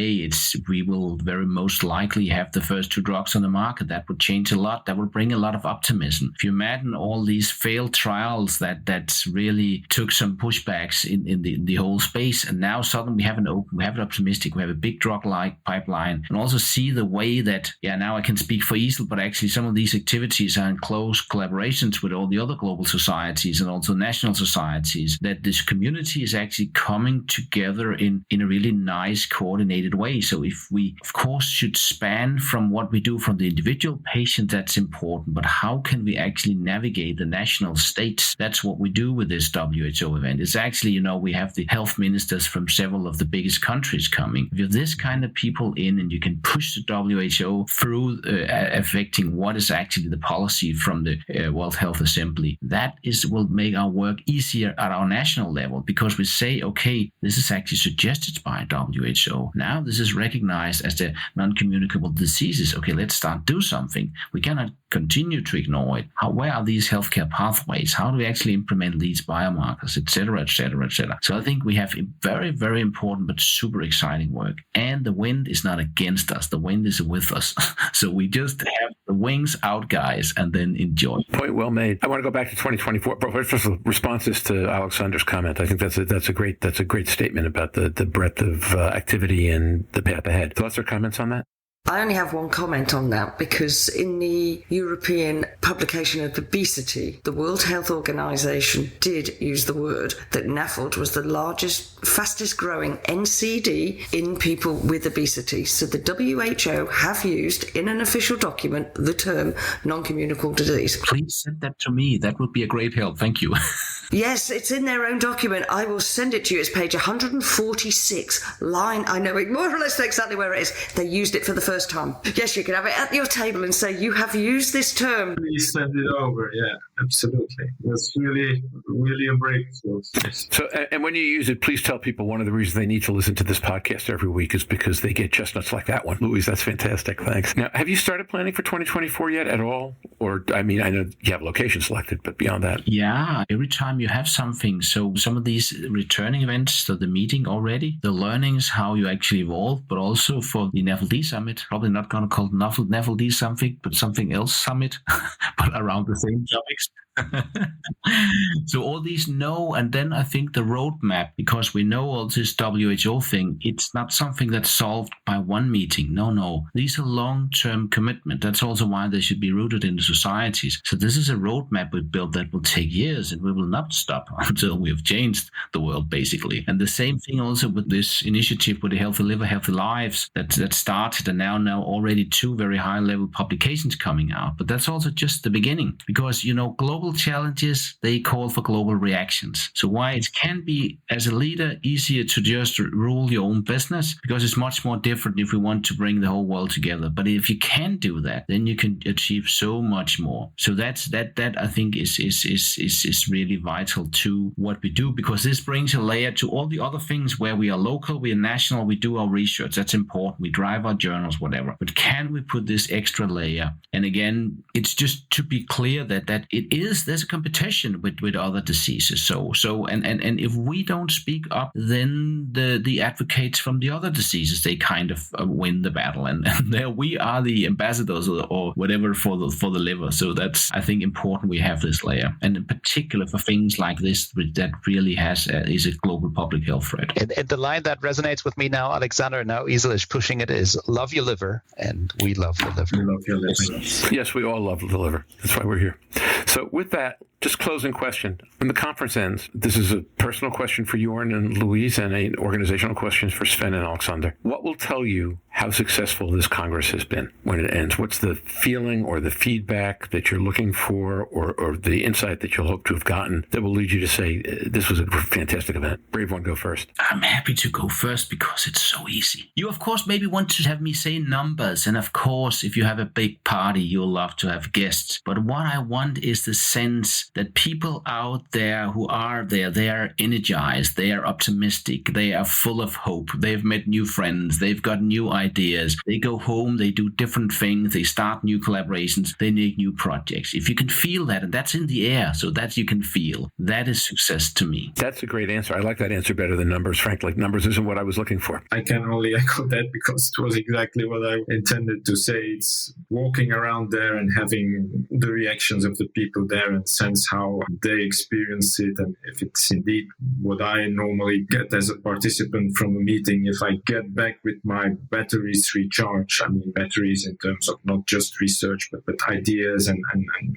We will very most likely have the first 2 drugs on the market. That would change a lot. That would bring a lot of optimism. If you imagine all these failed trials that really took some pushbacks in the whole space, and now suddenly we have it optimistic. We have a big drug-like pipeline, and also see the way that, now I can speak for EASL, but actually some of these activities are in close collaborations with all the other global societies and also national societies, that this community is actually coming together in a really nice, coordinated way. So if we, of course, should span from what we do from the individual patient, that's important, but how can we actually navigate the national states? That's what we do with this WHO event. It's actually, we have the health ministers from several of the biggest countries coming. If you have this kind of people in, and you can push the WHO through affecting what is actually the policy from the World Health Assembly, will make our work easier at our national level, because we say, okay, this is actually suggested by WHO. Now this is recognized as the non-communicable diseases. Okay, let's start do something. We cannot continue to ignore it. Where are these healthcare pathways? How do we actually implement these biomarkers, et cetera, et cetera, et cetera? So I think we have a very, very important but super exciting work. And the wind is not against us. The wind is with us. So we just have the wings out, guys, and then enjoy. Point well made. I want to go back to 2024. But first, responses to Aleksander's comment. I think that's a great statement about the breadth of activity and the path ahead. Thoughts or comments on that? I only have one comment on that, because in the European publication of obesity, the World Health Organization did use the word that NAFLD was the largest, fastest growing NCD in people with obesity. So the WHO have used in an official document the term non-communicable disease. Please send that to me. That would be a great help. Thank you. Yes, it's in their own document. I will send it to you. It's page 146, line. I know it more or less exactly where it is. They used it for the first time. Yes, you can have it at your table and say, you have used this term. Please send it over. Yeah, absolutely. That's really, really a breakthrough. So, and when you use it, please tell people one of the reasons they need to listen to this podcast every week is because they get chestnuts like that one. Louise, that's fantastic. Thanks. Now, have you started planning for 2024 yet at all? Or, I mean, I know you have location selected, but beyond that? Yeah, every time you have something. So some of these returning events, so the meeting already, the learnings, how you actually evolve, but also for the NAFLD Summit, probably not going to call it NAFLD something, but something else summit, but around the same topics. So all these and then I think the roadmap, because we know all this WHO thing, it's not something that's solved by one meeting. No. These are long-term commitment. That's also why they should be rooted in the societies. So this is a roadmap we built that will take years, and we will not stop until we have changed the world, basically. And the same thing also with this initiative with the Healthy Liver, Healthy Lives that started, and now already 2 very high-level publications coming out. But that's also just the beginning, because, global challenges, they call for global reactions. So why it can be, as a leader, easier to just rule your own business, because it's much more different if we want to bring the whole world together. But if you can do that, then you can achieve so much more. So that I think is really vital to what we do, because this brings a layer to all the other things where we are local, we are national, we do our research. That's important. We drive our journals, whatever. But can we put this extra layer? And again, it's just to be clear that there's a competition with other diseases. So if we don't speak up, then the advocates from the other diseases, they kind of win the battle, and there we are the ambassadors or whatever for the liver. So that's, I think, important we have this layer, and in particular for things like this that really is a global public health threat. And the line that resonates with me now, Aleksander, now EASL is pushing it, is love your liver, and we love the liver. We love your liver. Yes, we all love the liver. That's why we're here. So with that, just closing question. When the conference ends, this is a personal question for Jörn and Louise, and an organizational question for Sven and Aleksander. What will tell you how successful this Congress has been when it ends? What's the feeling or the feedback that you're looking for, or the insight that you'll hope to have gotten that will lead you to say, this was a fantastic event? Brave one, go first. I'm happy to go first because it's so easy. You, of course, maybe want to have me say numbers. And of course, if you have a big party, you'll love to have guests. But what I want is the sense that people out there who are there, they are energized, they are optimistic, they are full of hope, they've met new friends, they've got new ideas, they go home, they do different things, they start new collaborations, they make new projects. If you can feel that, and that's in the air, so that you can feel, that is success to me. That's a great answer. I like that answer better than numbers, frankly. Numbers isn't what I was looking for. I can only echo that, because it was exactly what I intended to say. It's walking around there and having the reactions of the people there and sense how they experience it, and if it's indeed what I normally get as a participant from a meeting. If I get back with my batteries recharged, I mean batteries in terms of not just research but ideas and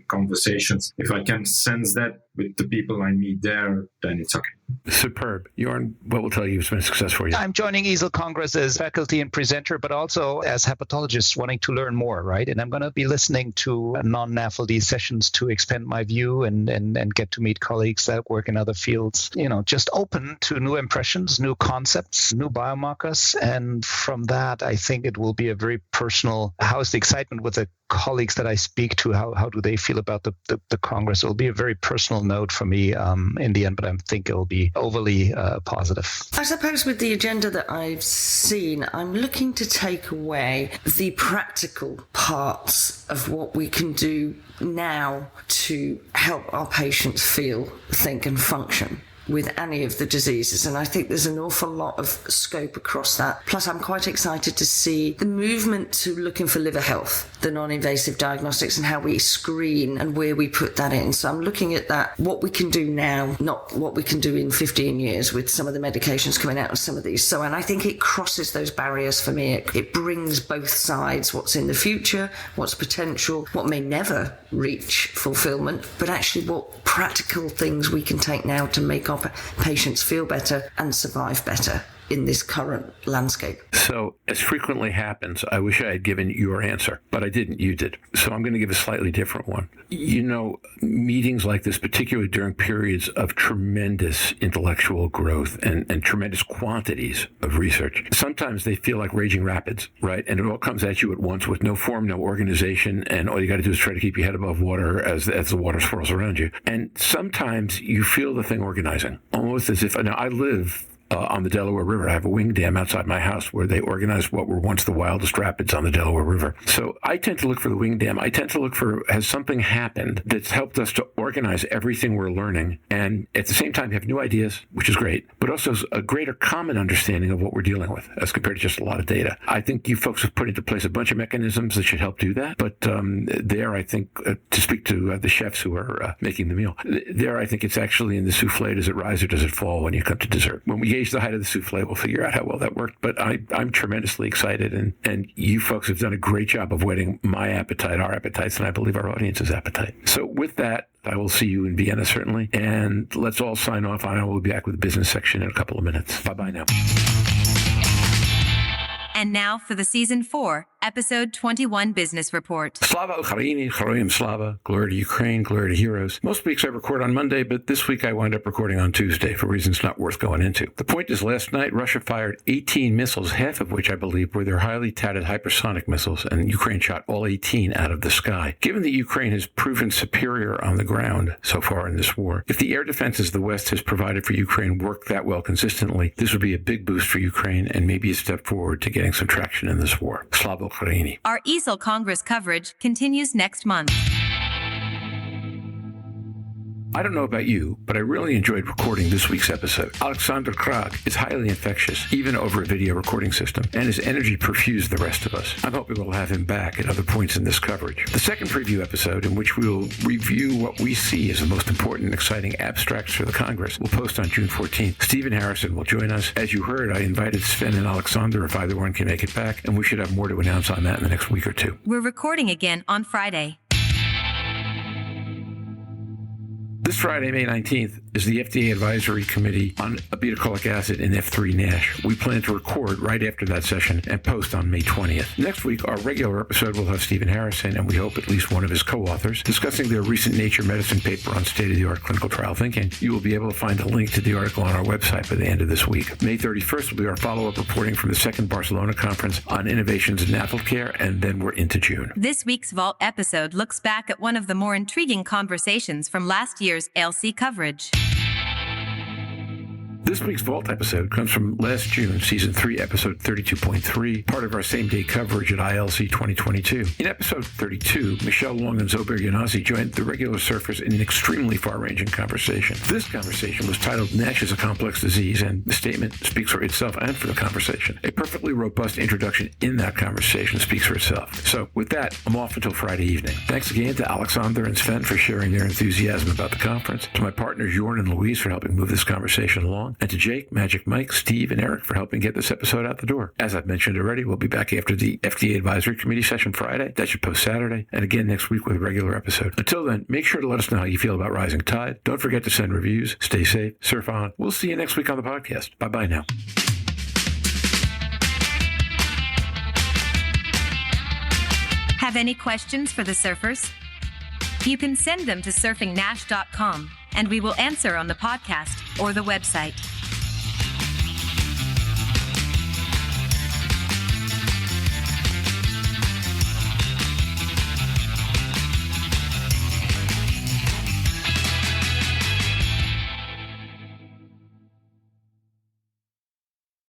conversations, if I can sense that with the people I meet there, then it's okay. Superb. Jörn, what will tell you has been a success for you? I'm joining EASL Congress as faculty and presenter, but also as hepatologist wanting to learn more, right? And I'm going to be listening to non-NAFLD sessions to expand my view and get to meet colleagues that work in other fields. Just open to new impressions, new concepts, new biomarkers. And from that, I think it will be a very personal, how's the excitement with the colleagues that I speak to? How do they feel about the Congress? It will be a very personal note for me in the end, but I think it will be overly positive. I suppose with the agenda that I've seen, I'm looking to take away the practical parts of what we can do now to help our patients feel, think and function with any of the diseases, and I think there's an awful lot of scope across that. Plus, I'm quite excited to see the movement to looking for liver health, the non-invasive diagnostics, and how we screen and where we put that in. So I'm looking at that, what we can do now, not what we can do in 15 years with some of the medications coming out of some of these. So, and I think it crosses those barriers for me. It brings both sides, what's in the future, what's potential, what may never reach fulfillment, but actually what practical things we can take now to make our patients feel better and survive better in this current landscape. So, as frequently happens, I wish I had given your answer, but I didn't. You did. So I'm going to give a slightly different one. Meetings like this, particularly during periods of tremendous intellectual growth and tremendous quantities of research, sometimes they feel like raging rapids, right? And it all comes at you at once with no form, no organization, and all you got to do is try to keep your head above water as the water swirls around you. And sometimes you feel the thing organizing, almost as if, now I live on the Delaware River. I have a wing dam outside my house where they organized what were once the wildest rapids on the Delaware River. So I tend to look for the wing dam. I tend to look for, has something happened that's helped us to organize everything we're learning, and at the same time have new ideas, which is great, but also a greater common understanding of what we're dealing with as compared to just a lot of data. I think you folks have put into place a bunch of mechanisms that should help do that, but there I think, to speak to the chefs who are making the meal, there I think it's actually in the souffle. Does it rise or does it fall when you come to dessert? When we gauge the height of the souffle, we'll figure out how well that worked, but I'm tremendously excited, and you folks have done a great job of whetting my appetite, our appetites, and I believe our audience's appetite. So with that, I will see you in Vienna, certainly, and let's all sign off. I will be back with the business section in a couple of minutes. Bye-bye now. And now for the Season 4, Episode 21 Business Report. Slava Ukraini, Heroyam Slava, glory to Ukraine, glory to heroes. Most weeks I record on Monday, but this week I wind up recording on Tuesday for reasons not worth going into. The point is, last night Russia fired 18 missiles, half of which I believe were their highly touted hypersonic missiles, and Ukraine shot all 18 out of the sky. Given that Ukraine has proven superior on the ground so far in this war, if the air defenses the West has provided for Ukraine work that well consistently, this would be a big boost for Ukraine and maybe a step forward to getting some traction in this war. Slava Ukraini. Our EASL Congress coverage continues next month. I don't know about you, but I really enjoyed recording this week's episode. Aleksander Krag is highly infectious, even over a video recording system, and his energy perfused the rest of us. I'm hoping we'll have him back at other points in this coverage. The second preview episode, in which we'll review what we see as the most important and exciting abstracts for the Congress, will post on June 14th. Stephen Harrison will join us. As you heard, I invited Sven and Aleksander if either one can make it back, and we should have more to announce on that in the next week or two. We're recording again on Friday. This Friday, May 19th, is the FDA Advisory Committee on obeticholic acid in F3 NASH. We plan to record right after that session and post on May 20th. Next week, our regular episode will have Stephen Harrison, and we hope at least one of his co-authors, discussing their recent Nature Medicine paper on state-of-the-art clinical trial thinking. You will be able to find a link to the article on our website by the end of this week. May 31st will be our follow-up reporting from the second Barcelona conference on innovations in natal care, and then we're into June. This week's Vault episode looks back at one of the more intriguing conversations from last year's ALC coverage. This week's Vault episode comes from last June, Season 3, Episode 32.3, part of our same-day coverage at ILC 2022. In Episode 32, Michelle Long and Zobair Yonazi joined the regular surfers in an extremely far-ranging conversation. This conversation was titled NASH is a Complex Disease, and the statement speaks for itself and for the conversation. A perfectly robust introduction in that conversation speaks for itself. So, with that, I'm off until Friday evening. Thanks again to Aleksander and Sven for sharing their enthusiasm about the conference, to my partners Jörn and Louise for helping move this conversation along, and to Jake, Magic Mike, Steve, and Eric for helping get this episode out the door. As I've mentioned already, we'll be back after the FDA Advisory Committee session Friday. That should post Saturday, and again next week with a regular episode. Until then, make sure to let us know how you feel about Rising Tide. Don't forget to send reviews. Stay safe. Surf on. We'll see you next week on the podcast. Bye-bye now. Have any questions for the surfers? You can send them to surfingnash.com, and we will answer on the podcast or the website.